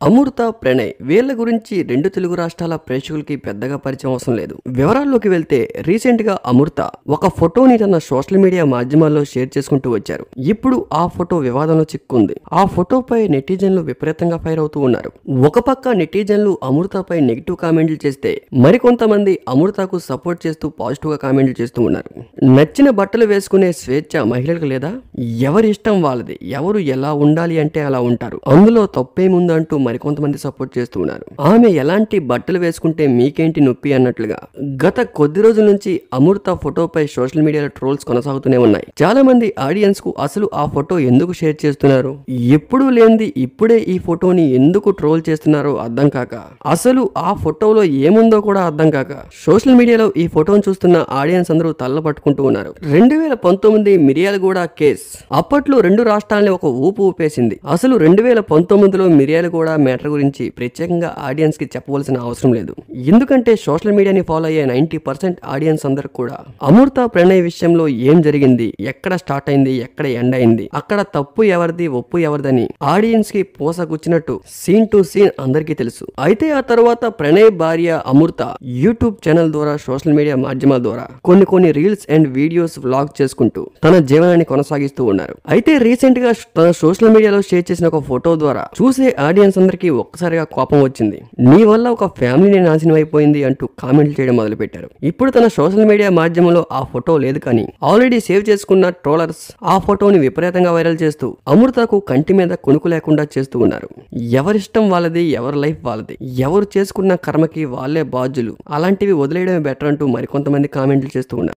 అమృత, ప్రణయ్ వీళ్ళ గురించి రెండు తెలుగు రాష్ట్రాల ప్రేక్షకులకి పెద్దగా పరిచయం అవసరం లేదు. వివరాల్లోకి వెళ్తే రీసెంట్ గా అమృత ఒక ఫోటోని తన సోషల్ మీడియా మాధ్యమాల్లో షేర్ చేసుకుంటూ వచ్చారు. ఇప్పుడు ఆ ఫోటో వివాదంలో చిక్కుంది. ఆ ఫోటోపై నెటిజన్లు విపరీతంగా ఫైర్ అవుతూ ఉన్నారు. ఒక పక్క నెటిజన్లు అమృతపై నెగిటివ్ కామెంట్లు చేస్తే మరికొంతమంది అమృతకు సపోర్ట్ చేస్తూ పాజిటివ్ గా కామెంట్లు చేస్తూ ఉన్నారు. నచ్చిన బట్టలు వేసుకునే స్వేచ్ఛ మహిళలకు లేదా? ఎవరి ఇష్టం వాళ్ళది. ఎవరు ఎలా ఉండాలి అంటే అలా ఉంటారు. అందులో తప్పేముంది అంటూ మరికొంతమంది సపోర్ట్ చేస్తూ ఉన్నారు. ఆమె ఎలాంటి బట్టలు వేసుకుంటే మీకేంటి నొప్పి అన్నట్లుగా గత కొద్ది రోజుల నుంచి అమృత ఫోటోపై సోషల్ మీడియాలో ట్రోల్స్ కొనసాగుతూనే ఉన్నాయి. చాలా మంది ఆడియన్స్ కు అసలు ఆ ఫోటో ఎందుకు షేర్ చేస్తున్నారు, ఎప్పుడూ లేనిది ఇప్పుడే ఈ ఫోటోని ఎందుకు ట్రోల్ చేస్తున్నారో అర్థం కాక, అసలు ఆ ఫోటోలో ఏముందో కూడా అర్థం కాక సోషల్ మీడియాలో ఈ ఫోటోను చూస్తున్న ఆడియన్స్ అందరూ తల్ల పట్టుకుంటూ ఉన్నారు. 2019 మిర్యాలగూడ కేస్ అప్పట్లో రెండు రాష్ట్రాలని ఒక ఊపు ఊపేసింది. అసలు 2019లో మిర్యాలగూడ మ్యాటర్ గురించి ప్రత్యేకంగా ఆడియన్స్ కి చెప్పవలసిన అవసరం లేదు. ఎందుకంటే సోషల్ మీడియాని ఫాలో అయ్యే 90% ఆడియన్స్ అందరు కూడా అమృత ప్రణయ్ విషయంలో ఏం జరిగింది, ఎక్కడ స్టార్ట్ అయింది, ఎక్కడ ఎండ్ అయింది, అక్కడ తప్పు ఎవరిది ఒప్పు ఎవరిదని ఆడియన్స్ కి పోసగుచ్చినట్టు సీన్ టు సీన్ అందరికీ తెలుసు. అయితే ఆ తర్వాత ప్రణయ్ భార్య అమృత యూట్యూబ్ ఛానల్ ద్వారా సోషల్ మీడియా మాధ్యమాల ద్వారా కొన్ని రీల్స్ అండ్ వీడియోస్ వ్లాగ్ చేసుకుంటూ తన జీవనాన్ని కొనసాగిస్తూ ఉన్నారు. అయితే రీసెంట్ గా తన సోషల్ మీడియాలో షేర్ చేసిన ఒక ఫోటో ద్వారా చూసే ఆడియన్స్ అందరికీ ఒక్కసారిగా కోపం వచ్చింది. నీ వల్ల ఒక ఫ్యామిలీని నాశనం అయిపోయింది అంటూ కామెంట్లు చేయడం మొదలు పెట్టారు. ఇప్పుడు తన సోషల్ మీడియా మాధ్యమంలో ఆ ఫోటో లేదు కానీ ఆల్రెడీ సేవ్ చేసుకున్న ట్రోలర్స్ ఆ ఫోటోని విపరీతంగా వైరల్ చేస్తూ అమృతకు కంటి మీద కొనుకు లేకుండా చేస్తూ ఉన్నారు. ఎవరిష్టం వాళ్ళది, ఎవరి లైఫ్ వాళ్ళది, ఎవరు చేసుకున్న కర్మకి వాళ్ళే బాధ్యులు, అలాంటివి వదిలేయడమే బెటర్ అంటూ మరికొంతమంది కామెంట్లు చేస్తూ ఉన్నారు.